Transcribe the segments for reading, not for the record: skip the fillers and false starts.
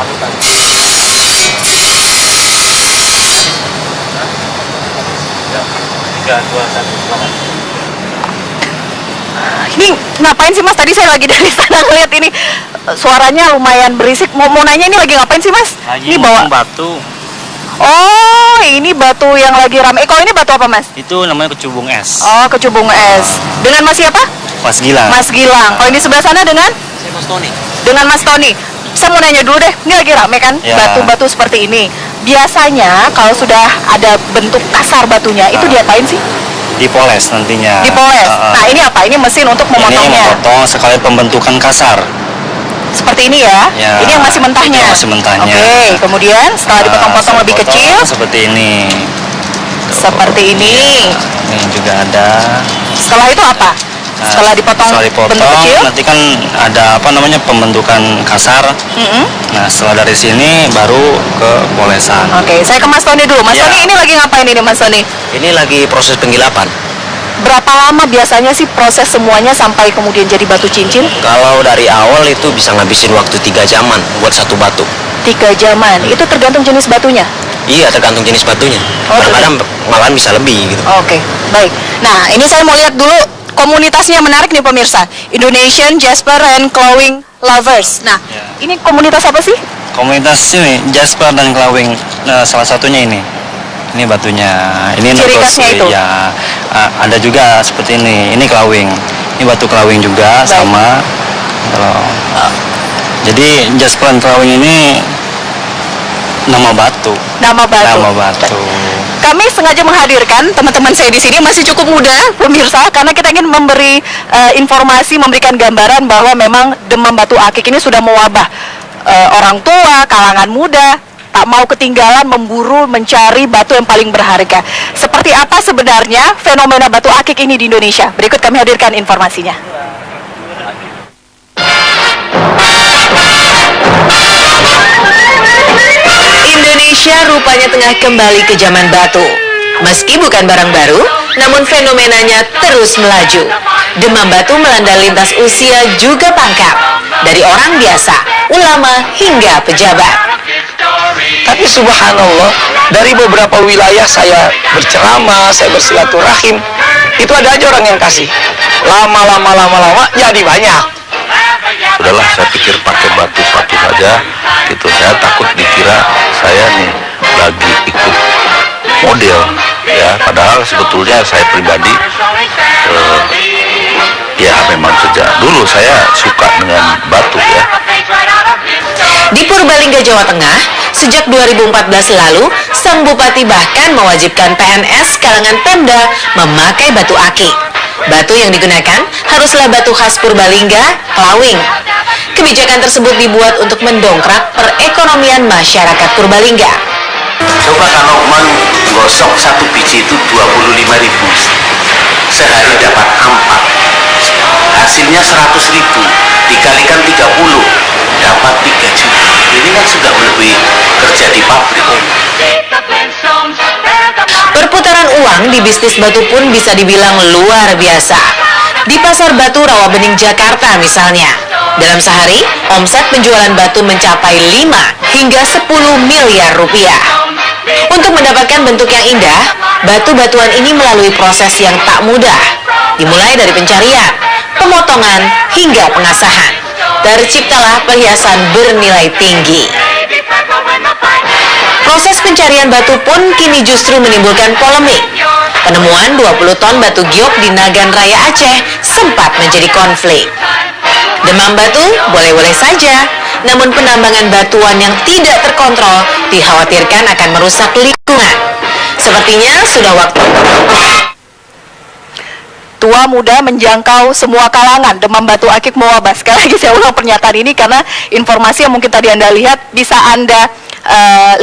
lakukan. Ya, 3, 2, 1, selamat. Ini ngapain sih Mas? Tadi saya lagi dari sana ngeliat ini suaranya lumayan berisik. Mau nanya ini lagi ngapain sih Mas? Lagi Ini bawa batu. Oh, ini batu yang lagi ramai. Kalau ini batu apa Mas? Itu namanya kecubung es. Oh, kecubung es. Dengan Mas siapa? Mas Gilang. Mas Gilang. Kalau ini sebelah sana dengan? Saya Mas Tony. Dengan Mas Tony. Saya mau nanya dulu deh, ini lagi rame kan Ya. batu-batu seperti ini. Biasanya kalau sudah ada bentuk kasar batunya, itu diapain sih? Dipoles nantinya. Dipoles. Nah, ini apa? Ini mesin untuk Ini memotongnya. memotong sekali pembentukan kasar. Seperti ini ya. Ya, Ini yang masih mentahnya. itu masih mentahnya. Oke, kemudian setelah dipotong-potong lebih Potong kecil, seperti ini. seperti ini. Ini juga ada. Setelah itu apa? Nah, Setelah dipotong bentuk kecil, nanti kan ada apa namanya pembentukan kasar. Nah, setelah dari sini baru ke polesan. Oke, saya ke Mas Tony dulu. Mas Ya. Tony ini lagi ngapain ini Mas Tony? Ini lagi proses penggilapan. Berapa lama biasanya sih proses semuanya sampai kemudian jadi batu cincin? Kalau dari awal itu bisa ngabisin waktu 3 jaman buat satu batu. 3 jaman. Itu tergantung jenis batunya. Iya, tergantung jenis batunya. Oh, Kadang-kadang malahan bisa lebih gitu. Oke, baik. Nah, ini saya mau lihat dulu komunitasnya menarik nih pemirsa. Indonesian Jasper and Clawing Lovers. Nah, Ya. ini komunitas apa sih? Komunitas ini Jasper dan Clawing. Nah, salah satunya ini. Ini batunya. Ini Ciri notos, khasnya itu? ya. Ada juga seperti ini. Ini Clawing. Ini batu Clawing juga. Baik. Sama. Kalau jadi Jasper dan Clawing ini nama batu. Nama batu. Nama batu. Kami sengaja menghadirkan teman-teman saya di sini masih cukup muda, pemirsa, karena kita ingin memberi informasi, memberikan gambaran bahwa memang demam batu akik ini sudah mewabah. Orang tua, kalangan muda tak mau ketinggalan memburu mencari batu yang paling berharga. Seperti apa sebenarnya fenomena batu akik ini di Indonesia? Berikut kami hadirkan informasinya. Indonesia rupanya tengah kembali ke zaman batu. Meski bukan barang baru, namun fenomenanya terus melaju. Demam batu melanda lintas usia juga pangkat, dari orang biasa, ulama hingga pejabat. Tapi subhanallah, dari beberapa wilayah saya berceramah, saya bersilaturahim, itu ada aja orang yang kasih. Lama jadi banyak. Udahlah, saya pikir pakai batu satu saja gitu. Saya takut dikira saya nih lagi ikut model ya, padahal sebetulnya saya pribadi ya memang sejak dulu saya suka dengan batu ya. Di Purbalingga, Jawa Tengah, sejak 2014 lalu, sang bupati bahkan mewajibkan PNS kalangan Pemda memakai batu akik. Batu yang digunakan haruslah batu khas Purbalingga, Clawing. Kebijakan tersebut dibuat untuk mendongkrak perekonomian masyarakat Purbalingga. Coba kalau menggosok satu biji itu 25.000, sehari dapat 4, hasilnya 100.000, dikalikan 30 dapat 3 juta. Ini kan sudah lebih kerja di pabrik. Perputaran uang di bisnis batu pun bisa dibilang luar biasa. Di Pasar Batu Rawabening, Jakarta misalnya, dalam sehari, omset penjualan batu mencapai 5 hingga 10 miliar rupiah. Untuk mendapatkan bentuk yang indah, batu-batuan ini melalui proses yang tak mudah. Dimulai dari pencarian, pemotongan, hingga pengasahan. Terciptalah perhiasan bernilai tinggi. Proses pencarian batu pun kini justru menimbulkan polemik. Penemuan 20 ton batu giok di Nagan Raya Aceh sempat menjadi konflik. Demam batu boleh-boleh saja, namun penambangan batuan yang tidak terkontrol dikhawatirkan akan merusak lingkungan. Sepertinya sudah waktu tua muda menjangkau semua kalangan. Demam batu akik mewabah. Sekali lagi saya ulang pernyataan ini karena informasi yang mungkin tadi Anda lihat bisa Anda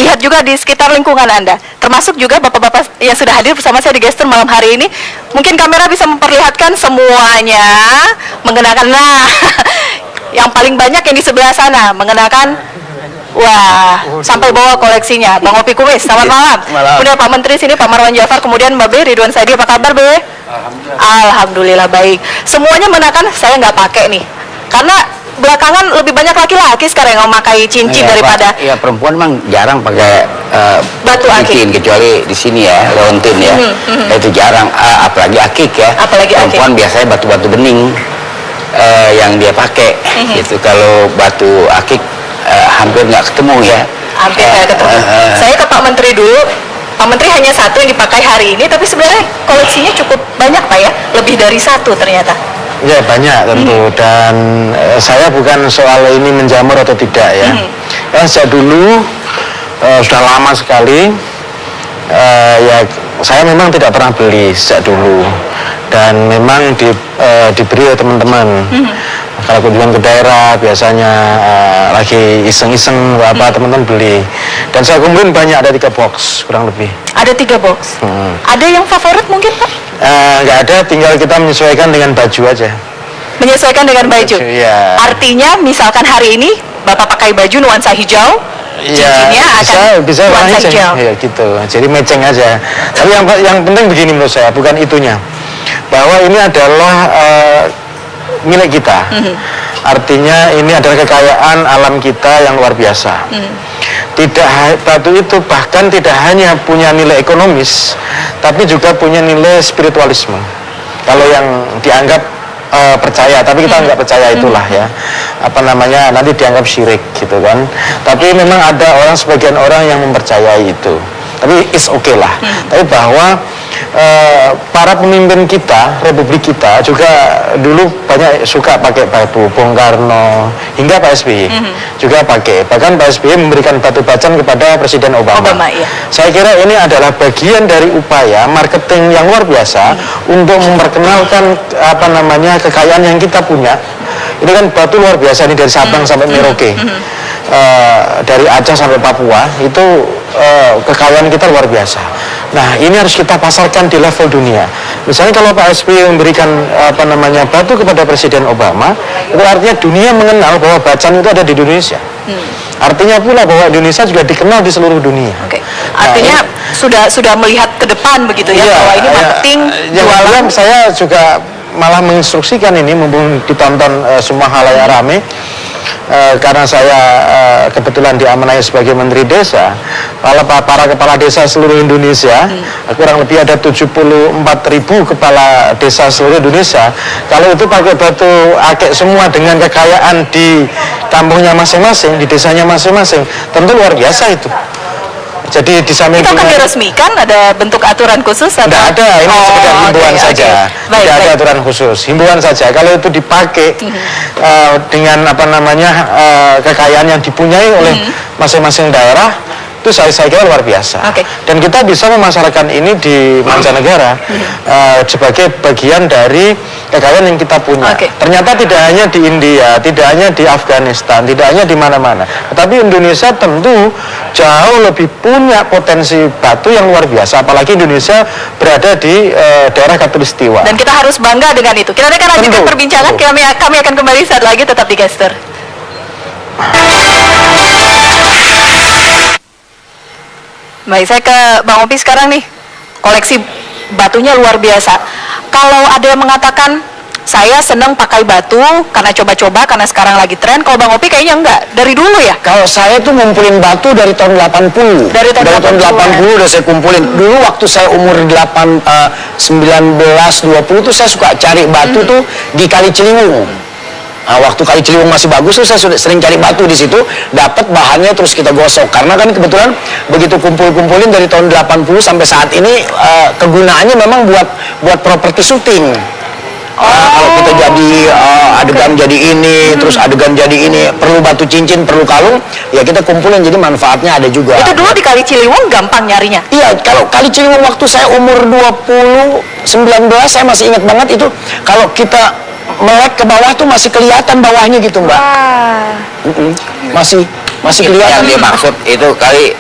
lihat juga di sekitar lingkungan Anda. Termasuk juga bapak-bapak yang sudah hadir bersama saya di Gestur malam hari ini. Mungkin kamera bisa memperlihatkan semuanya mengenakan, nah yang paling banyak yang di sebelah sana mengenakan, wah, sampai bawa koleksinya. Bang Opi Kumis, selamat malam. Kemudian Pak Menteri sini, Pak Marwan Jafar, kemudian Mbak B, Ridwan Saidi, apa kabar B? Alhamdulillah baik. Semuanya mengenakan, saya nggak pakai nih, karena belakangan lebih banyak laki-laki sekarang yang memakai cincin daripada ya perempuan memang jarang pakai batu akik. cincin, kecuali di sini ya, leontin ya. Itu jarang, apalagi akik ya. Apalagi akik. Perempuan biasanya batu-batu bening yang dia pakai gitu. Kalau batu akik hampir nggak ketemu ya. Hampir nggak ketemu. Saya ke Pak Menteri dulu. Pak Menteri hanya satu yang dipakai hari ini, tapi sebenarnya koleksinya cukup banyak Pak ya, lebih dari satu ternyata. Ya banyak tentu, dan saya bukan soal ini menjamur atau tidak ya. Sejak dulu sudah lama sekali ya saya memang tidak pernah beli sejak dulu, dan memang diberi oleh teman-teman. Kalau kunjungan ke daerah biasanya lagi iseng-iseng apa teman-teman beli, dan saya kumpulin banyak, ada 3 box kurang lebih. Ada 3 box. Ada yang favorit mungkin Pak? Nggak ada, tinggal kita menyesuaikan dengan baju aja. Menyesuaikan dengan baju. Iya. Artinya misalkan hari ini Bapak pakai baju nuansa hijau, cincinnya akan bisa nuansa hijau. ya gitu, jadi matching aja. Tapi yang penting begini menurut saya, bukan itunya, bahwa ini adalah milik kita. Artinya ini adalah kekayaan alam kita yang luar biasa. Batu itu bahkan tidak hanya punya nilai ekonomis, tapi juga punya nilai spiritualisme. Kalau yang dianggap percaya, tapi kita nggak percaya, itulah ya, apa namanya, nanti dianggap syirik gitu kan. Tapi memang ada sebagian orang yang mempercayai itu, tapi it's okay lah. Tapi bahwa para pemimpin kita, republik kita juga dulu banyak suka pakai batu. Bung Karno hingga Pak SBY juga pakai. Bahkan Pak SBY memberikan batu bacan kepada Presiden Obama. Iya. Saya kira ini adalah bagian dari upaya marketing yang luar biasa untuk memperkenalkan apa namanya kekayaan yang kita punya. Ini kan batu luar biasa, ini dari Sabang sampai Merauke. Dari Aceh sampai Papua itu kekayaan kita luar biasa. Nah, ini harus kita pasarkan di level dunia. Misalnya kalau Pak SBY memberikan apa namanya batu kepada Presiden Obama, itu artinya dunia mengenal bahwa bacan itu ada di Indonesia. Artinya pula bahwa Indonesia juga dikenal di seluruh dunia. Oke. Artinya sudah melihat ke depan begitu ya, bahwa ini marketing jualan. Saya juga malah menginstruksikan ini mumpung ditonton semua halayak ramai. Karena saya kebetulan diamanai sebagai Menteri Desa, para kepala desa seluruh Indonesia, kurang lebih ada 74.000 kepala desa seluruh Indonesia. Kalau itu pakai batu akik semua dengan kekayaan di kampungnya masing-masing, di desanya masing-masing, tentu luar biasa itu. Jadi di samping itu akan diresmikan, ada bentuk aturan khusus atau? Tidak ada, ini sekedar himbauan saja. Tidak ada aturan khusus, himbauan saja. Kalau itu dipakai dengan apa namanya kekayaan yang dipunyai oleh masing-masing daerah, itu saya kira luar biasa. Dan kita bisa memasarkan ini di mancanegara sebagai bagian dari kekayaan yang kita punya. Ternyata tidak hanya di India, tidak hanya di Afghanistan, tidak hanya di mana-mana, tetapi Indonesia tentu jauh lebih punya potensi batu yang luar biasa. Apalagi Indonesia berada di daerah Khatulistiwa. Dan kita harus bangga dengan itu. Kita akan lanjutkan perbincangan. Kami akan kembali saat lagi, tetap di Gestur. Baik, saya ke Bang Opi sekarang nih. Koleksi batunya luar biasa. Kalau ada yang mengatakan saya senang pakai batu karena coba-coba, karena sekarang lagi tren. Kalau Bang Opi kayaknya enggak, dari dulu ya? Kalau saya tuh ngumpulin batu dari tahun 80. Dari tahun 80 udah saya kumpulin. Dulu waktu saya umur 19-20 tuh saya suka cari batu tuh di Kali Ciliwung. Nah, waktu Kali Ciliwung masih bagus tuh saya sudah sering cari batu di situ, dapat bahannya terus kita gosok. Karena kan kebetulan begitu kumpulin dari tahun 80 sampai saat ini kegunaannya memang buat properti syuting. Kalau kita jadi adegan jadi ini, terus adegan jadi ini, perlu batu cincin, perlu kalung, ya kita kumpulin, jadi manfaatnya ada juga. Itu dulu di Kali Ciliwung gampang nyarinya? Iya, kalau Kali Ciliwung waktu saya umur 19 saya masih ingat banget itu, kalau kita melek ke bawah tuh masih kelihatan bawahnya gitu, Mbak. Masih kelihatan. Yang dia maksud itu kali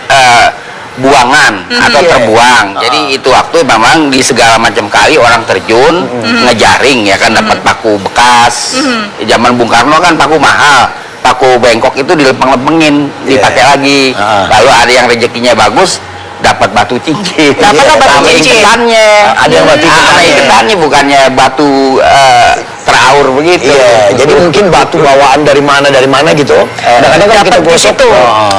buangan atau terbuang. Jadi itu waktu memang di segala macam kali orang terjun ngejaring ya kan, dapat paku bekas. Zaman Bung Karno kan paku mahal, paku bengkok itu dilepeng-lepengin, dipakai lagi. Lalu ada yang rezekinya bagus dapat batu cincin. Dapatlah batu Sama cincin. iketannya. Ada yang batu Ada iketannya. iketannya, bukannya batu teraur begitu. Iya, jadi mungkin batu bawaan dari mana gitu. Kadang-kadang kalau kita Dapat di gosok, situ.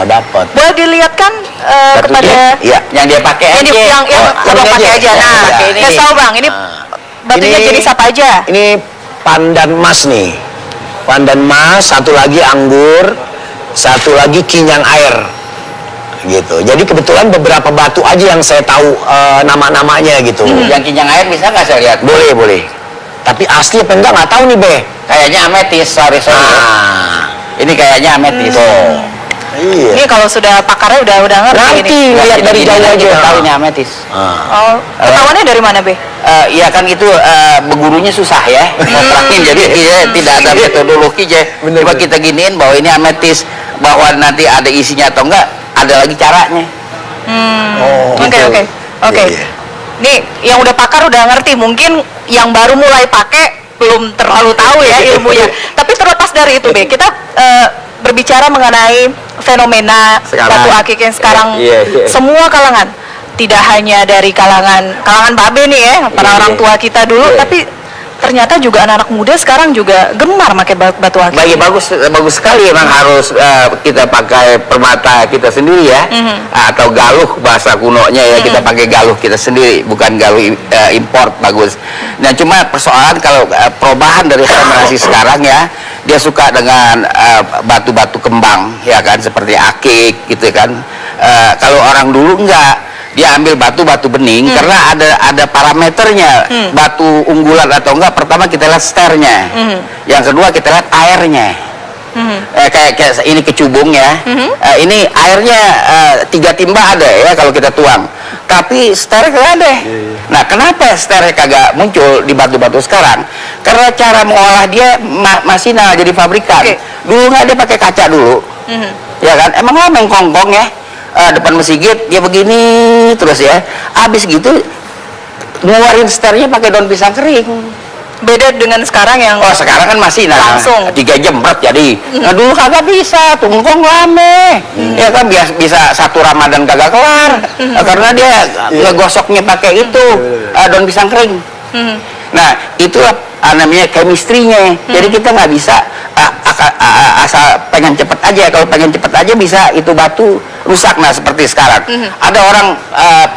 dapat. Boleh dilihatkan Batu kepada Iya, yang dia pakai yang, aja. yang ini abang pakai aja. aja. Nah, Pakai ini kasih nih. tahu bang, ini batunya Ini- jenis apa aja? Ini pandan emas nih. Pandan emas, satu lagi anggur, satu lagi kinyang air. Gitu. Jadi kebetulan beberapa batu aja yang saya tahu nama-namanya gitu. Yang kincang air bisa nggak saya lihat? Boleh. Tapi asli apa enggak nggak tahu nih, Be. Kayaknya ametis, sorry. Ah, Ini kayaknya ametis. iya. Ini kalau sudah pakarnya udah ngerti Nanti ini. lihat dari jauh aja. kita tahu ini ametis. Oh, ketahuannya dari mana, Be? Iya kan itu begurunya susah ya, ngoprakin jadi tidak ada metodologi aja. Coba kita giniin bahwa ini ametis, bahwa nanti ada isinya atau enggak, ada lagi caranya. Oke. Iya, iya. Nih, yang udah pakar udah ngerti. Mungkin yang baru mulai pakai belum terlalu tahu ya ilmunya. Tapi terlepas dari itu, Be, kita berbicara mengenai fenomena Sekarang. batu akik yang sekarang Iya. semua kalangan, tidak hanya dari kalangan Babe nih ya, para orang tua kita dulu, tapi ternyata juga anak-anak muda sekarang juga gemar pakai batu akik. Bagus sekali, emang harus kita pakai permata kita sendiri ya, atau galuh bahasa kunonya ya, kita pakai galuh kita sendiri, bukan galuh import. Bagus. Nah cuma persoalan kalau perubahan dari generasi sekarang ya, dia suka dengan batu-batu kembang ya kan, seperti akik gitu kan. Kalau orang dulu enggak, dia ambil batu bening karena ada parameternya, batu unggulan atau enggak. Pertama kita lihat sternya, yang kedua kita lihat airnya. Kayak ini kecubung ya, ini airnya 3 timba ada ya kalau kita tuang, tapi sternya kagak ada. Nah kenapa sternya kagak muncul di batu-batu sekarang? Karena cara mengolah dia masinal, jadi pabrikan. Dulu nggak, dia pakai kaca dulu, ya kan? Emang lama yang kongkong ya, depan masjid dia begini terus ya, habis gitu ngeluarin sternya pakai daun pisang kering. Beda dengan sekarang yang Sekarang kan masih langsung. 3 jemret jadi. Nah dulu kagak bisa, tungkong rame. Ya kan bisa 1 Ramadan kagak kelar. Karena dia ngegosoknya pakai itu daun pisang kering. Nah itulah namanya chemistry-nya. Jadi kita nggak bisa asal pengen cepet aja. Kalau pengen cepet aja bisa itu batu rusak. Nah seperti sekarang ada orang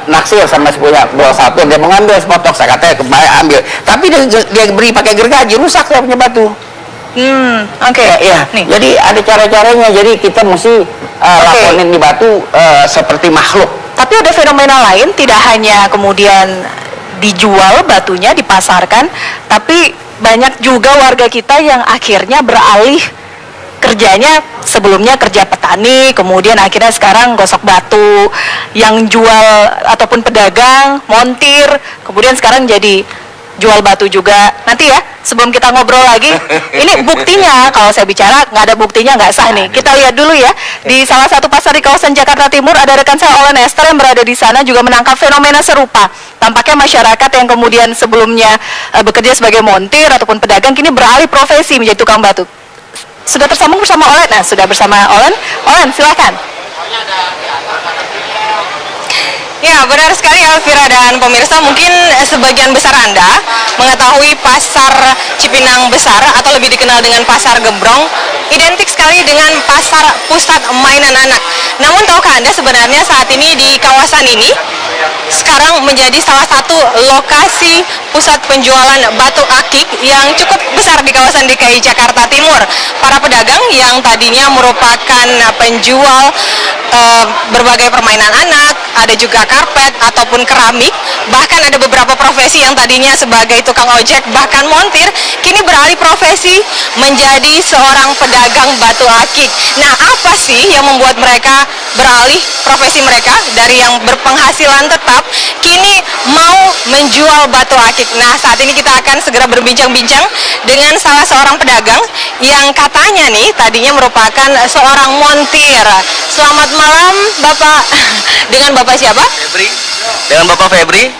naksir sama punya bola satu, dia mengambil sepotong, saya katanya kebaik ambil, tapi dia beri pakai gergaji, rusak dia punya batu. Oke. Ya, Nih. jadi ada cara-caranya. Jadi kita mesti lakonin di batu seperti makhluk. Tapi ada fenomena lain, tidak hanya kemudian dijual batunya, dipasarkan, tapi banyak juga warga kita yang akhirnya beralih kerjanya, sebelumnya kerja petani, kemudian akhirnya sekarang gosok batu, yang jual ataupun pedagang, montir, kemudian sekarang jadi jual batu juga. Nanti ya, sebelum kita ngobrol lagi, ini buktinya, kalau saya bicara nggak ada buktinya nggak sah nih. Kita lihat dulu ya, di salah satu pasar di kawasan Jakarta Timur, ada rekan saya Olen Esther yang berada di sana juga menangkap fenomena serupa. Tampaknya masyarakat yang kemudian sebelumnya bekerja sebagai montir ataupun pedagang, kini beralih profesi menjadi tukang batu. Sudah tersambung bersama Olen? Nah, sudah bersama Olen. Olen, silakan. Ya, benar sekali Elvira dan pemirsa. Mungkin sebagian besar Anda mengetahui pasar Cipinang Besar atau lebih dikenal dengan pasar Gembrong identik sekali dengan pasar pusat mainan anak. Namun tahukah Anda sebenarnya saat ini di kawasan ini sekarang menjadi salah satu lokasi pusat penjualan batu akik yang cukup besar di kawasan DKI Jakarta Timur. Para pedagang yang tadinya merupakan penjual berbagai permainan anak, ada juga karpet ataupun keramik, bahkan ada beberapa profesi yang tadinya sebagai tukang ojek bahkan montir, kini beralih profesi menjadi seorang pedagang batu akik. Nah, apa sih yang membuat mereka beralih profesi mereka dari yang berpenghasilan tetap kini mau menjual batu akik? Nah, saat ini kita akan segera berbincang-bincang dengan salah seorang pedagang yang katanya nih tadinya merupakan seorang montir. Selamat malam, Bapak. Dengan Bapak siapa? Febri. Dengan Bapak Febri?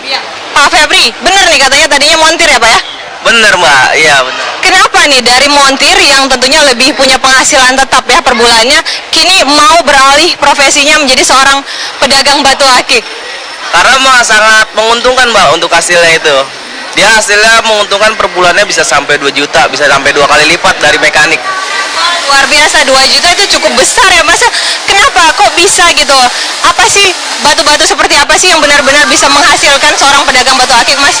Pak Febri, benar nih katanya tadinya montir ya Pak ya? Bener Mbak, iya bener. Oke, kenapa nih dari montir yang tentunya lebih punya penghasilan tetap ya per bulannya, kini mau beralih profesinya menjadi seorang pedagang batu akik? Karena sangat menguntungkan Mbak untuk hasilnya itu. Dia hasilnya menguntungkan per bulannya bisa sampai 2 juta, bisa sampai 2 kali lipat dari mekanik. Luar biasa, 2 juta itu cukup besar ya Mas. Kenapa kok bisa gitu? Apa sih batu-batu seperti apa sih yang benar-benar bisa menghasilkan seorang pedagang batu akik, Mas?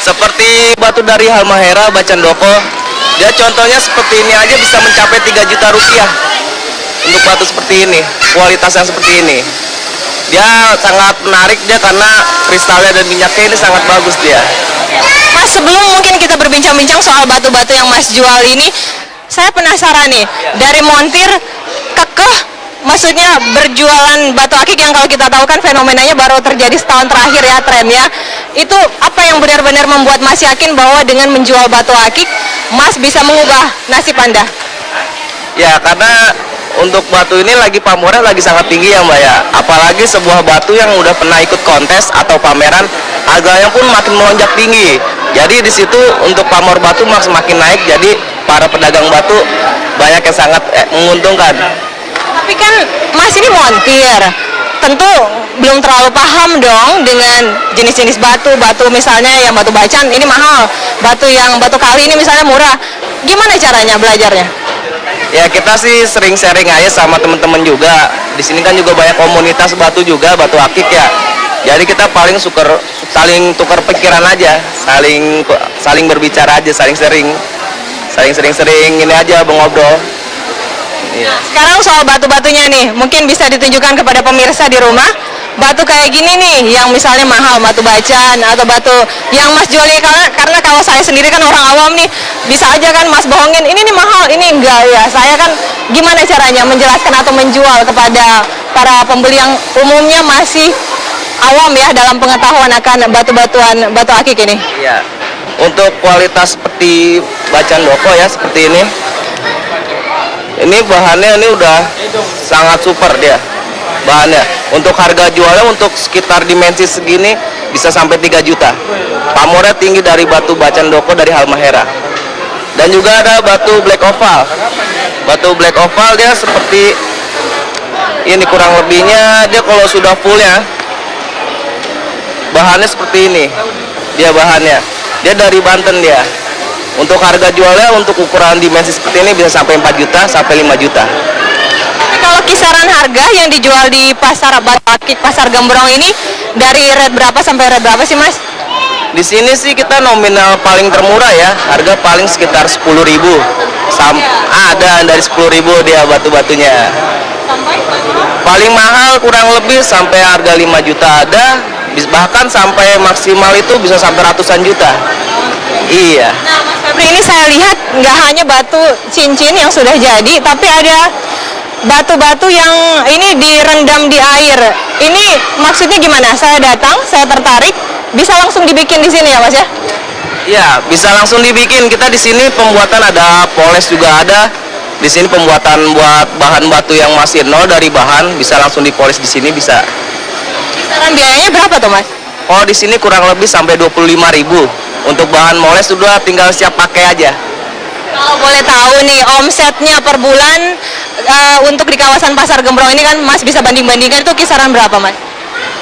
Seperti batu dari Halmahera, Bacandoko, dia contohnya seperti ini aja bisa mencapai 3 juta rupiah. Untuk batu seperti ini, kualitas yang seperti ini. Dia sangat menarik dia karena kristalnya dan minyaknya ini sangat bagus dia. Mas, sebelum mungkin kita berbincang-bincang soal batu-batu yang Mas jual ini, saya penasaran nih, dari montir kekeh, maksudnya berjualan batu akik yang kalau kita tahu kan fenomenanya baru terjadi setahun terakhir ya trennya. Itu apa yang benar-benar membuat Mas yakin bahwa dengan menjual batu akik, Mas bisa mengubah nasib Anda? Ya, karena untuk batu ini lagi pamornya lagi sangat tinggi ya Mbak ya. Apalagi sebuah batu yang udah pernah ikut kontes atau pameran, harganya pun makin melonjak tinggi. Jadi di situ untuk pamor batu semakin naik, jadi para pedagang batu banyak yang sangat menguntungkan. Tapi kan Mas ini montir, tentu belum terlalu paham dong dengan jenis-jenis batu. Batu misalnya yang batu bacan ini mahal, batu yang batu kali ini misalnya murah. Gimana caranya belajarnya? Ya kita sih sering sharing aja sama teman-teman juga. Di sini kan juga banyak komunitas batu juga, batu akik ya. Jadi kita paling saling tukar pikiran aja, saling berbicara aja, saling sering ini aja mengobrol. Iya. Sekarang soal batu-batunya nih, mungkin bisa ditunjukkan kepada pemirsa di rumah. Batu kayak gini nih, yang misalnya mahal, batu bacan atau batu yang Mas jual ini, karena kalau saya sendiri kan orang awam nih, bisa aja kan Mas bohongin, ini nih mahal, ini enggak ya. Saya kan gimana caranya menjelaskan atau menjual kepada para pembeli yang umumnya masih awam ya dalam pengetahuan akan batu-batuan batu akik ini? Iya. Untuk kualitas seperti Bacandoko ya, seperti ini. Ini bahannya ini udah sangat super dia. Bahannya. Untuk harga jualnya untuk sekitar dimensi segini bisa sampai 3 juta. Pamornya tinggi dari batu Bacandoko dari Halmahera. Dan juga ada batu black oval. Batu black oval dia seperti ini, kurang lebihnya dia kalau sudah full ya bahannya seperti ini. Dia bahannya. Dia dari Banten dia. Untuk harga jualnya untuk ukuran dimensi seperti ini bisa sampai 4 juta sampai 5 juta. Tapi kalau kisaran harga yang dijual di pasar batu akik, pasar Gembrong ini dari rate berapa sampai rate berapa sih Mas? Di sini sih kita nominal paling termurah ya, harga paling sekitar 10.000. Ada dari 10.000 dia batu-batunya. Paling mahal kurang lebih sampai harga 5 juta ada, bahkan sampai maksimal itu bisa sampai ratusan juta. Iya. Nah Mas Febri, ini saya lihat nggak hanya batu cincin yang sudah jadi, tapi ada batu-batu yang ini direndam di air. Ini maksudnya gimana? Saya datang, saya tertarik, bisa langsung dibikin di sini ya Mas ya? Iya, bisa langsung dibikin. Kita di sini pembuatan ada poles juga ada. Di sini pembuatan buat bahan batu yang masih nol dari bahan bisa langsung dipoles di sini bisa. Kisaran biayanya berapa tuh Mas? Oh, di sini kurang lebih sampai 25.000. Untuk bahan moles sudah tinggal siap pakai aja. Kalau boleh tahu nih omsetnya per bulan untuk di kawasan Pasar Gembrong ini kan Mas bisa banding-bandingkan itu kisaran berapa Mas?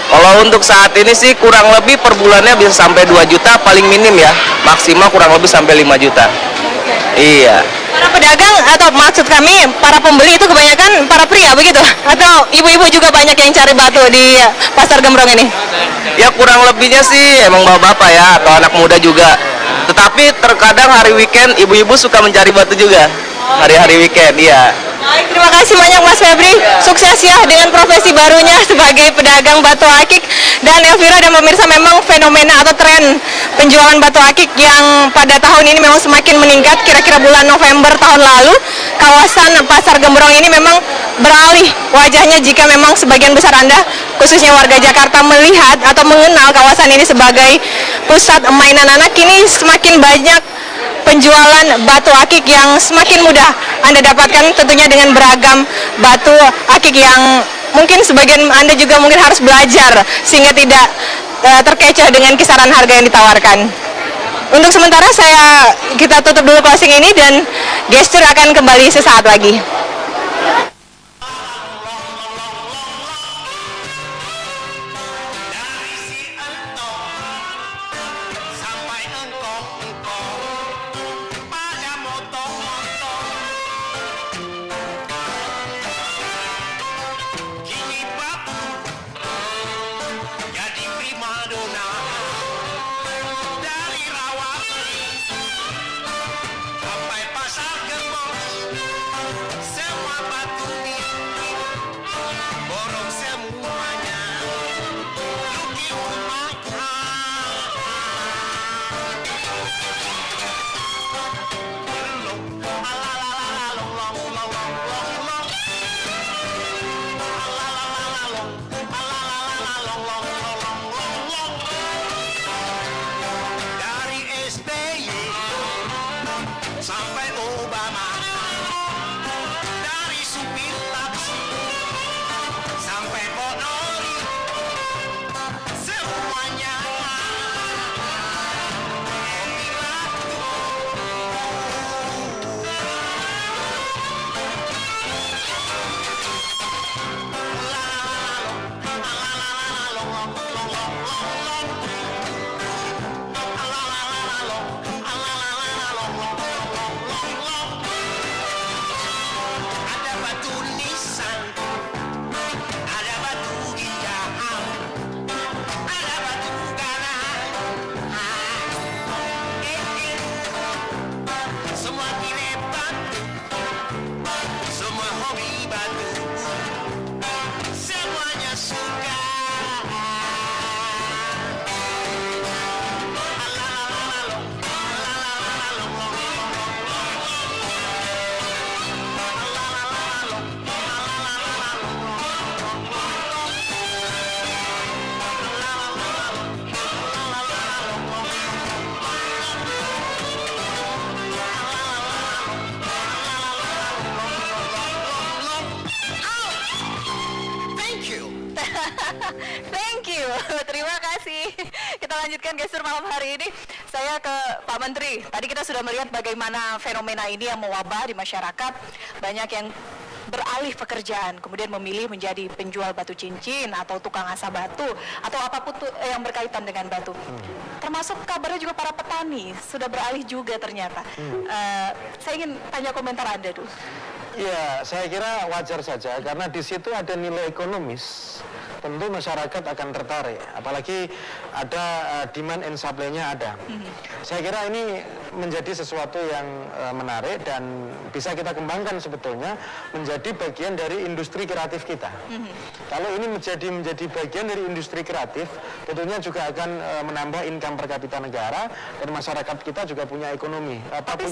Kalau untuk saat ini sih kurang lebih per bulannya bisa sampai 2 juta paling minim ya. Maksimal kurang lebih sampai 5 juta. Iya. Para pedagang atau maksud kami para pembeli itu kebanyakan para pria begitu? Atau ibu-ibu juga banyak yang cari batu di Pasar Gembrong ini? Ya kurang lebihnya sih emang bapak-bapak ya atau anak muda juga. Tetapi terkadang hari weekend ibu-ibu suka mencari batu juga. Hari-hari weekend, iya. Baik, terima kasih banyak Mas Febri. Sukses ya dengan profesi barunya sebagai pedagang batu akik. Dan Elvira dan pemirsa, memang fenomena atau tren penjualan batu akik yang pada tahun ini memang semakin meningkat. Kira-kira bulan November tahun lalu, kawasan Pasar Gembrong ini memang beralih wajahnya jika memang sebagian besar Anda, khususnya warga Jakarta, melihat atau mengenal kawasan ini sebagai pusat mainan anak. Kini semakin banyak penjualan batu akik yang semakin mudah Anda dapatkan, tentunya dengan beragam batu akik yang mungkin sebagian Anda juga mungkin harus belajar sehingga tidak terkecoh dengan kisaran harga yang ditawarkan. Untuk sementara kita tutup dulu closing ini dan gestur akan kembali sesaat lagi. Thank you, terima kasih. Kita lanjutkan gestur malam hari ini. Saya ke Pak Menteri. Tadi kita sudah melihat bagaimana fenomena ini yang mewabah di masyarakat. Banyak yang beralih pekerjaan, kemudian memilih menjadi penjual batu cincin atau tukang asah batu atau apapun yang berkaitan dengan batu. Termasuk kabarnya juga para petani sudah beralih juga ternyata. Saya ingin tanya komentar Anda dulu. Ya, saya kira wajar saja karena di situ ada nilai ekonomis. Tentu masyarakat akan tertarik, apalagi ada demand and supply-nya ada. Saya kira ini menjadi sesuatu yang menarik dan bisa kita kembangkan sebetulnya menjadi bagian dari industri kreatif kita. Kalau ini menjadi bagian dari industri kreatif, tentunya juga akan menambah income per kapita negara dan masyarakat kita juga punya ekonomi. Tapi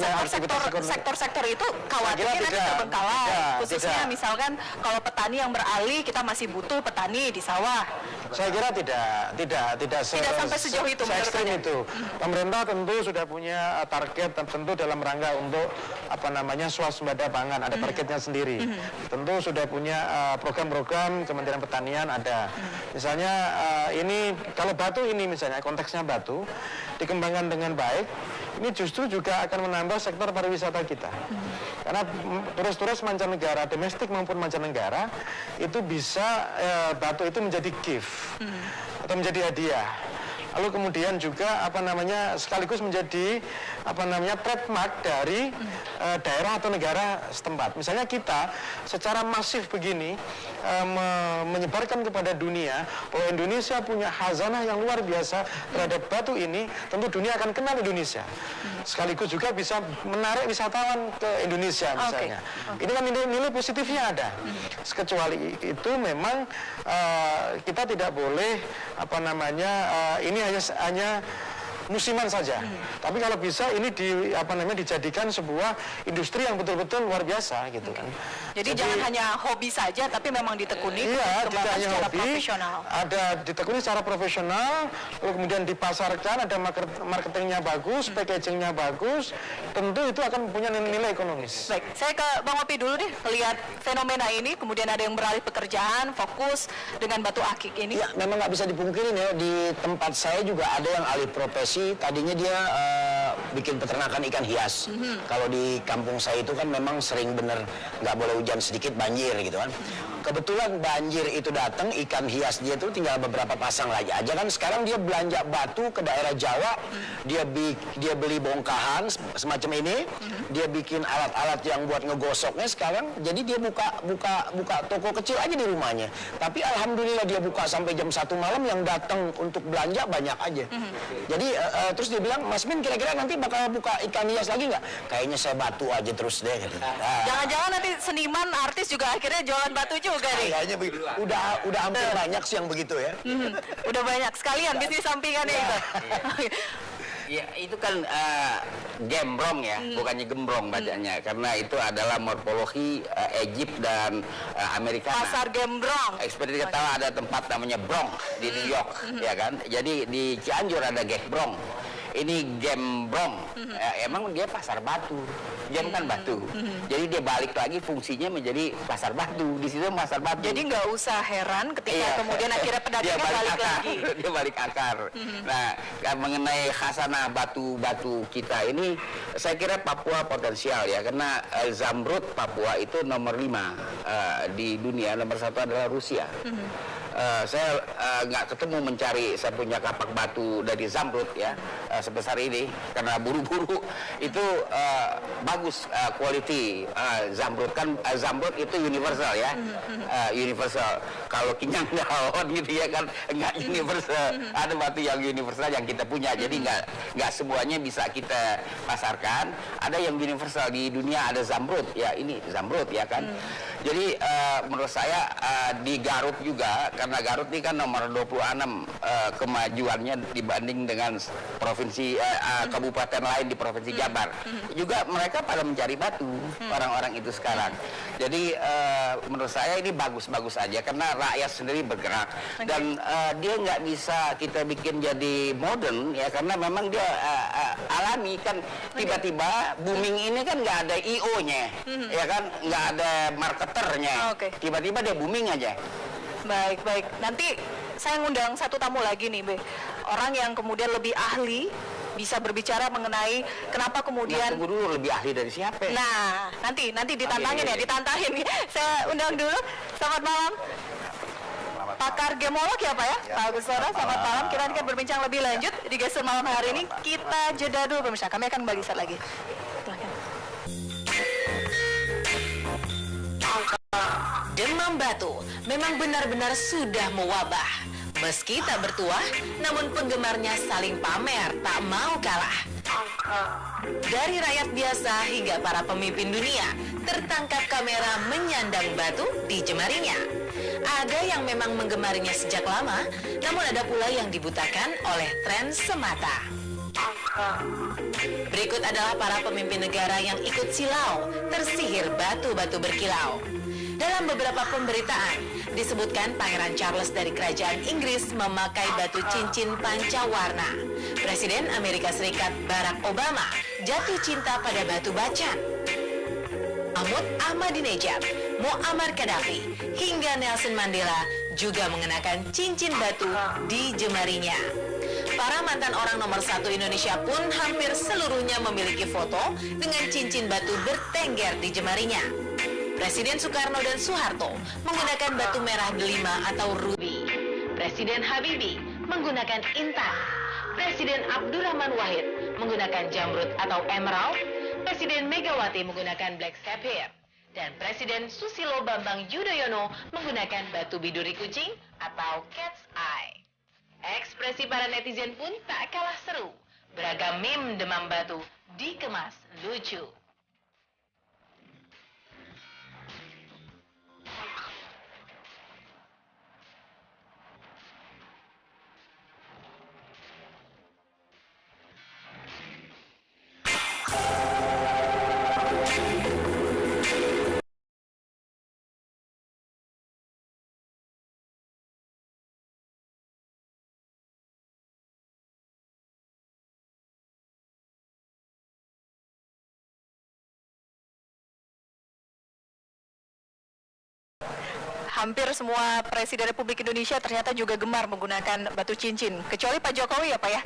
sektor-sektor itu khawatirnya nanti terbengkalai, khususnya misalkan kalau petani yang beralih, kita masih butuh petani di sawah. Saya kira tidak sampai sejauh itu. Ekstrim itu. Pemerintah tentu sudah punya target tentu dalam rangka untuk swasembada pangan, ada targetnya sendiri. Tentu sudah punya program-program Kementerian Pertanian ada. Misalnya ini kalau batu ini misalnya konteksnya batu dikembangkan dengan baik, ini justru juga akan menambah sektor pariwisata kita. Karena turis-turis mancanegara, domestik maupun mancanegara, itu bisa batu itu menjadi gift atau menjadi hadiah. Lalu kemudian juga sekaligus menjadi trademark dari daerah atau negara setempat. Misalnya kita secara masif begini menyebarkan kepada dunia bahwa Indonesia punya khazanah yang luar biasa terhadap batu ini, tentu dunia akan kenal Indonesia. Sekaligus juga bisa menarik wisatawan ke Indonesia misalnya. Ini kan nilai positifnya ada. Kecuali itu memang kita tidak boleh ini hanya musiman saja. Tapi kalau bisa ini dijadikan sebuah industri yang betul-betul luar biasa gitu kan. Jadi jangan hanya hobi saja, tapi memang ditekuni, tidak hanya secara hobi, profesional. ada ditekuni secara profesional, lalu kemudian dipasarkan, ada marketingnya bagus, packagingnya bagus, tentu itu akan punya nilai ekonomis. Baik, saya ke Bang Opi dulu deh, melihat fenomena ini, kemudian ada yang beralih pekerjaan, fokus dengan batu akik ini. Ya, memang nggak bisa dipungkirin ya, di tempat saya juga ada yang alih profesi lokasi tadinya dia bikin peternakan ikan hias. Kalau di kampung saya itu kan memang sering bener nggak boleh hujan sedikit banjir gitu kan. Kebetulan banjir itu datang, ikan hias dia tuh tinggal beberapa pasang lagi aja kan. Sekarang dia belanja batu ke daerah Jawa, dia beli bongkahan semacam ini, dia bikin alat-alat yang buat ngegosoknya sekarang. Jadi dia buka toko kecil aja di rumahnya. Tapi alhamdulillah dia buka sampai jam 1 malam, yang datang untuk belanja banyak aja. Jadi terus dia bilang, Mas Min kira-kira nanti bakal buka ikan hias lagi nggak? Kayaknya saya batu aja terus deh. Gitu. Jangan-jangan nanti seniman, artis juga akhirnya jualan batu juga nih. Kayaknya udah hampir banyak sih yang begitu ya. Udah banyak sekalian bisnis sampingannya itu. Ya itu kan gembrong ya, bukannya gembrong bacanya, karena itu adalah morfologi Egypt dan Amerika. Pasar gembrong. Seperti kita tahu ada tempat namanya Bronx di New York, ya kan. Jadi di Cianjur ada Gembrong. Ini gembrong, emang dia pasar batu, gem kan batu. Jadi dia balik lagi fungsinya menjadi pasar batu. Di situ pasar batu. Jadi nggak usah heran ketika kemudian akhirnya pedagangnya balik lagi. Dia balik akar. Nah, mengenai khasanah batu-batu kita ini, saya kira Papua potensial ya, karena zamrud Papua itu nomor 5 di dunia, nomor 1 adalah Rusia. Saya nggak ketemu mencari, saya punya kapak batu dari zamrud ya sebesar ini, karena buru-buru itu bagus quality zamrud kan. Zamrud itu universal ya, universal. Kalau kinyang daun gitu ya kan nggak universal. Ada batu yang universal yang kita punya, jadi nggak semuanya bisa kita pasarkan. Ada yang universal di dunia, ada zamrud ya, ini zamrud ya kan. Jadi menurut saya di Garut juga, karena Garut ini kan nomor 26 kemajuannya dibanding dengan provinsi kabupaten lain di provinsi Jabar. Juga mereka pada mencari batu, orang-orang itu sekarang. Jadi menurut saya ini bagus-bagus aja, karena rakyat sendiri bergerak. Dan dia nggak bisa kita bikin jadi modern ya, karena memang dia alami kan. Tiba-tiba booming ini kan nggak ada IO-nya, ya kan, nggak ada marketernya. Tiba-tiba dia booming aja. Baik. Nanti saya ngundang satu tamu lagi nih, Be. Orang yang kemudian lebih ahli bisa berbicara mengenai kenapa kemudian. Tunggu dulu, lebih ahli dari siapa? Nah, nanti ditantangin ya, ditantangin. Saya undang dulu. Selamat malam. Pakar gemolog ya Pak ya? Pak Agustora, selamat malam. Kita akan berbincang lebih lanjut di Gestur malam hari ini. Kita jeda dulu pemirsa. Kami akan kembali saat lagi. Silahkan. Demam batu memang benar-benar sudah mewabah. Meski tak bertuah, namun penggemarnya saling pamer tak mau kalah. Dari rakyat biasa hingga para pemimpin dunia, tertangkap kamera menyandang batu di jemarinya. Ada yang memang menggemarinya sejak lama, namun ada pula yang dibutakan oleh tren semata. Berikut adalah para pemimpin negara yang ikut silau, tersihir batu-batu berkilau. Dalam beberapa pemberitaan, disebutkan Pangeran Charles dari Kerajaan Inggris memakai batu cincin pancawarna. Presiden Amerika Serikat Barack Obama jatuh cinta pada batu bacan. Mahmud Ahmadinejad, Muammar Gaddafi, hingga Nelson Mandela juga mengenakan cincin batu di jemarinya. Para mantan orang nomor 1 Indonesia pun hampir seluruhnya memiliki foto dengan cincin batu bertengger di jemarinya. Presiden Soekarno dan Soeharto menggunakan batu merah delima atau ruby. Presiden Habibie menggunakan intan. Presiden Abdurrahman Wahid menggunakan jamrud atau emerald. Presiden Megawati menggunakan black sapphire. Dan Presiden Susilo Bambang Yudhoyono menggunakan batu biduri kucing atau cat's eye. Ekspresi para netizen pun tak kalah seru. Beragam meme demam batu dikemas lucu. Hampir semua Presiden Republik Indonesia ternyata juga gemar menggunakan batu cincin. Kecuali Pak Jokowi ya Pak ya.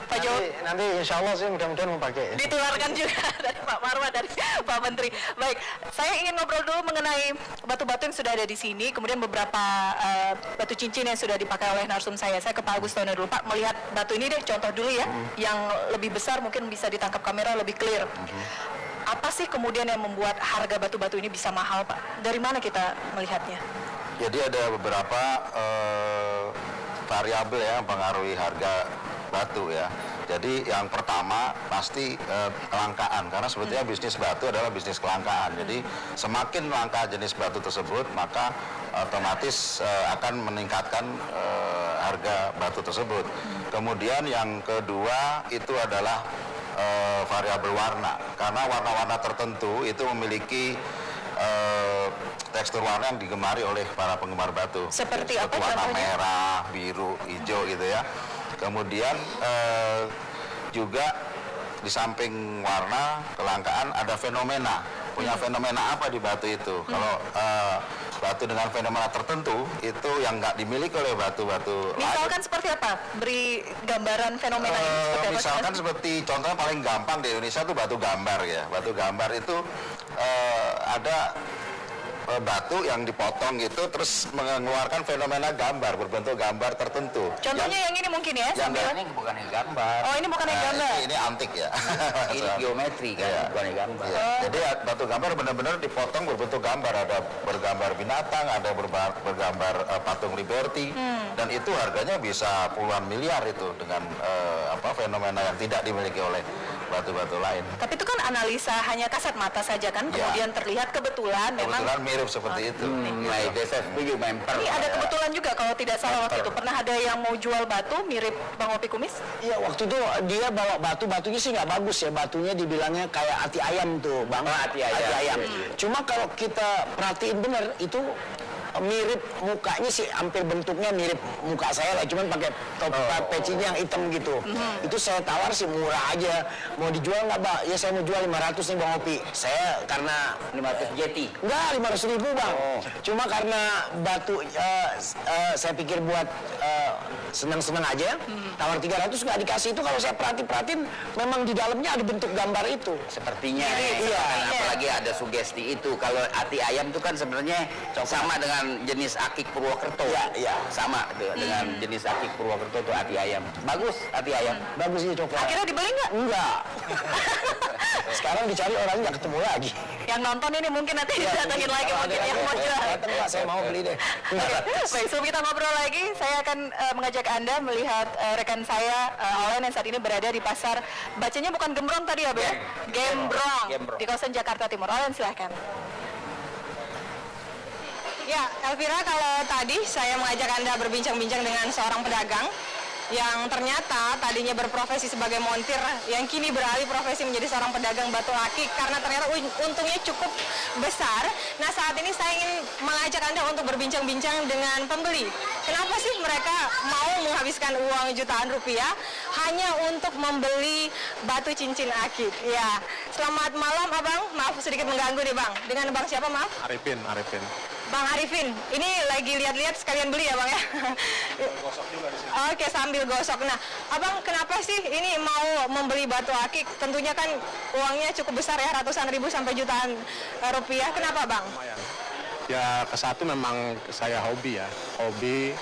Pak Jo. Nanti insya Allah sih mudah-mudahan mau pakai. Ditularkan juga dari Pak Marwan, dari Pak Menteri. Baik, saya ingin ngobrol dulu mengenai batu-batu yang sudah ada di sini, kemudian beberapa batu cincin yang sudah dipakai oleh narsum saya. Saya ke Pak Agustono dulu. Pak, melihat batu ini deh, contoh dulu ya, yang lebih besar mungkin bisa ditangkap kamera lebih clear. Apa sih kemudian yang membuat harga batu-batu ini bisa mahal, Pak? Dari mana kita melihatnya? Jadi ada beberapa variabel ya yang mempengaruhi harga batu ya. Jadi yang pertama pasti kelangkaan, karena sebetulnya bisnis batu adalah bisnis kelangkaan. Jadi semakin langka jenis batu tersebut, maka otomatis akan meningkatkan harga batu tersebut. Kemudian yang kedua itu adalah variabel warna, karena warna-warna tertentu itu memiliki tekstur warna yang digemari oleh para penggemar batu. Seperti apa warna contohnya? merah, biru, hijau gitu ya. Kemudian juga di samping warna kelangkaan ada fenomena. Punya fenomena apa di batu itu? Kalau batu dengan fenomena tertentu itu yang nggak dimiliki oleh batu-batu Misalkan seperti apa? Beri gambaran fenomena ini seperti apa? misalkan seperti contohnya paling gampang di Indonesia itu batu gambar ya. Batu gambar itu ada batu yang dipotong gitu terus mengeluarkan fenomena gambar berbentuk gambar tertentu. Contohnya yang ini mungkin ya, sambil. Ini bukan yang gambar. Oh, ini bukan yang gambar. Ini antik ya. Ini geometri kan, Iya. bukan yang gambar. Iya. Jadi batu gambar benar-benar dipotong berbentuk gambar, ada bergambar binatang, ada bergambar patung Liberty, dan itu harganya bisa puluhan miliar itu dengan fenomena yang tidak dimiliki oleh batu-batu lain. Tapi itu kan analisa hanya kasat mata saja kan, Ya. kemudian terlihat kebetulan memang. Kebetulan mirip seperti itu. Nah, itu saya setuju memper. Ini ada kebetulan juga kalau tidak salah waktu itu pernah ada yang mau jual batu mirip Bang Opi Kumis. Iya, waktu itu dia bawa batunya sih nggak bagus ya, batunya dibilangnya kayak hati ayam tuh, Bang. Oh, hati ayam. Cuma kalau kita perhatiin bener itu mirip mukanya sih, hampir bentuknya mirip muka saya lah, cuman pakai pecinya yang hitam gitu. Itu saya tawar sih murah aja. Mau dijual nggak, Bang? Ya saya mau jual 500 nih, Bang Opi. Saya karena 500 jeti. enggak, 500.000 Bang. Cuma karena batu saya pikir buat senang-senang aja. Tawar 300 nggak dikasih. Itu kalau saya perhatiin memang di dalamnya ada bentuk gambar itu. Sepertinya Iya. apalagi ada sugesti itu. Kalau hati ayam itu kan sebenarnya sama dengan jenis akik Purwokerto. Iya. Sama tuh, dengan jenis akik Purwokerto tuh hati ayam. Bagus hati ayam. Bagus ini coklat. Akhirnya dibeli nggak? Enggak. Sekarang dicari orangnya nggak ketemu lagi. Yang nonton ini mungkin nanti didatengin lagi mungkin yang mau jual. Datang, Pak, saya mau beli deh. Oke, baik, sebelum kita ngobrol lagi, saya akan mengajak Anda melihat rekan saya Olen yang saat ini berada di pasar, bacanya bukan Gembrong tadi ya, Bu? Gembrong, Gembrong. di kawasan Jakarta Timur. Olen, silahkan. Ya, Elvira, kalau tadi saya mengajak Anda berbincang-bincang dengan seorang pedagang yang ternyata tadinya berprofesi sebagai montir, yang kini beralih profesi menjadi seorang pedagang batu akik karena ternyata untungnya cukup besar. Nah, saat ini saya ingin mengajak Anda untuk berbincang-bincang dengan pembeli. Kenapa sih mereka mau menghabiskan uang jutaan rupiah hanya untuk membeli batu cincin akik? Ya, selamat malam Abang. Maaf sedikit mengganggu nih Bang. Dengan Bang siapa maaf? Arifin. Bang Arifin, ini lagi lihat-lihat sekalian beli ya Bang ya? Gosok juga di sini. Oke, sambil gosok. Nah, Abang kenapa sih ini mau membeli batu akik? Tentunya kan uangnya cukup besar ya, ratusan ribu sampai jutaan rupiah. Kenapa Bang? Lumayan. Ya, kesatu memang saya hobi ya. Hobi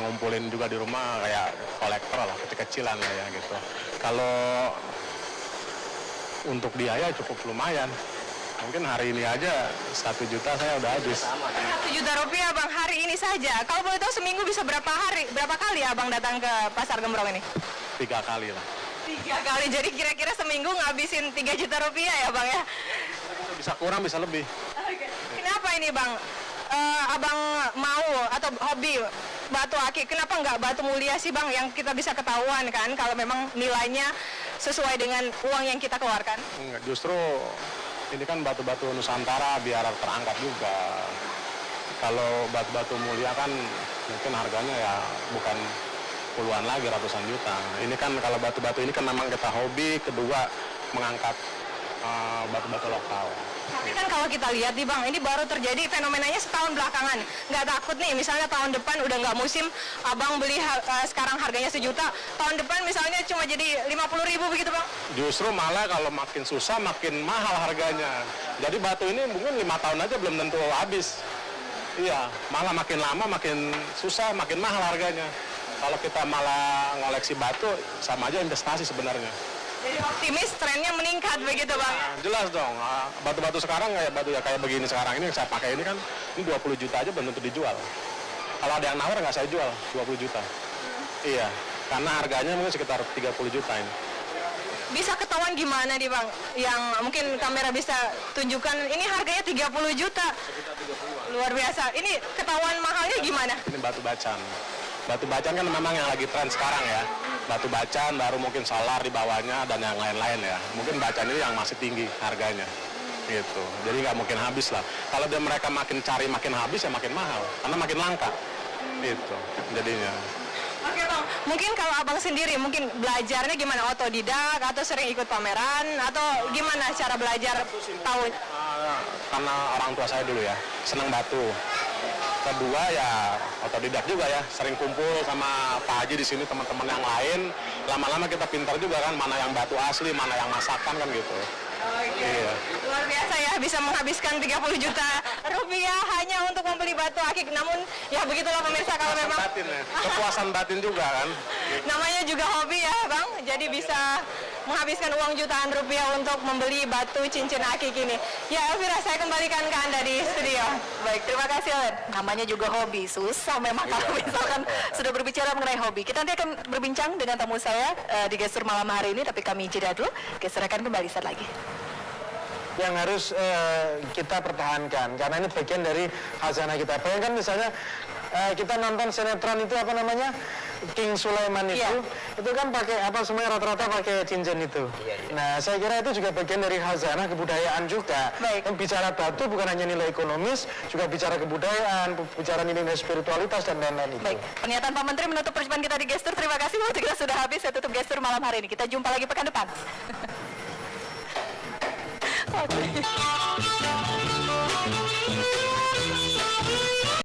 ngumpulin juga di rumah kayak kolektor lah, kecil-kecilan lah ya gitu. Kalau untuk biaya cukup lumayan. Mungkin hari ini aja 1 juta saya udah habis. 1 juta rupiah Bang hari ini saja. Kalau boleh tahu seminggu bisa berapa kali Abang datang ke Pasar Gembrong ini? 3 kali lah. 3 kali, jadi kira-kira seminggu ngabisin 3 juta rupiah ya Bang ya? Bisa kurang, bisa lebih. Kenapa ini Bang? Abang mau atau hobi batu akik, kenapa nggak batu mulia sih Bang yang kita bisa ketahuan kan kalau memang nilainya sesuai dengan uang yang kita keluarkan? Enggak, justru ini kan batu-batu Nusantara biar terangkat juga. Kalau batu-batu mulia kan mungkin harganya ya bukan puluhan lagi, ratusan juta. Ini kan kalau batu-batu ini kan memang kita hobi, kedua mengangkat batu-batu lokal. Tapi kan kalau kita lihat nih Bang, ini baru terjadi fenomenanya setahun belakangan. Nggak takut nih, misalnya tahun depan udah nggak musim, Abang beli sekarang harganya 1 juta, tahun depan misalnya cuma jadi 50.000 begitu Bang? Justru malah kalau makin susah makin mahal harganya. Jadi batu ini mungkin 5 tahun aja belum tentu habis. Iya, malah makin lama makin susah, makin mahal harganya. Kalau kita malah ngoleksi batu, sama aja investasi sebenarnya. Jadi optimis trennya meningkat begitu Bang? Nah, jelas dong, batu-batu sekarang kayak batu ya kayak begini sekarang ini yang saya pakai ini kan, ini 20 juta aja belum tentu dijual. Kalau ada yang nawar nggak saya jual 20 juta. Iya, karena harganya mungkin sekitar 30 juta ini. Bisa ketahuan gimana nih Bang? Yang mungkin kamera bisa tunjukkan, ini harganya 30 juta. Luar biasa. Ini ketahuan mahalnya gimana? Ini batu bacan. Batu bacan kan memang yang lagi tren sekarang ya. Batu bacan, baru mungkin solar di bawahnya dan yang lain-lain ya. Mungkin bacan ini yang masih tinggi harganya. Gitu. Jadi nggak mungkin habis lah. Kalau mereka makin cari makin habis ya makin mahal. Karena makin langka. Gitu jadinya. Oke Bang, mungkin kalau Abang sendiri mungkin belajarnya gimana? Otodidak atau sering ikut pameran atau gimana cara belajar tahu? Karena orang tua saya dulu ya senang batu. Kedua ya otodidak juga ya, sering kumpul sama Pak Haji di sini teman-teman yang lain. Lama-lama kita pintar juga kan mana yang batu asli, mana yang masakan kan gitu. Iya. Luar biasa ya, bisa menghabiskan 30 juta rupiah hanya untuk membeli batu akik. Namun ya begitulah pemirsa, kalau memang batin ya. Kepuasan batin juga kan. namanya juga hobi ya Bang, jadi bisa menghabiskan uang jutaan rupiah untuk membeli batu cincin akik ini. Ya Elvira, saya kembalikan ke Anda di studio. Baik, terima kasih Len. Namanya juga hobi, susah memang kalau misalkan sudah berbicara mengenai hobi. Kita nanti akan berbincang dengan tamu saya di Gestur malam hari ini, tapi kami jeda dulu. Gestur akan kembali saat lagi. Yang harus kita pertahankan karena ini bagian dari khazanah kita. Bayangkan misalnya kita nonton sinetron itu apa namanya King Sulaiman itu kan pakai apa semuanya rata-rata pakai cincin itu. Nah saya kira itu juga bagian dari khazanah kebudayaan juga. Yang bicara batu bukan hanya nilai ekonomis, juga bicara kebudayaan, bicara nilai spiritualitas dan lain-lain itu. Baik, pernyataan Pak Menteri menutup perjumpaan kita di Gestur. Terima kasih, waktu kita sudah habis. Saya tutup Gestur malam hari ini. Kita jumpa lagi pekan depan. Okay.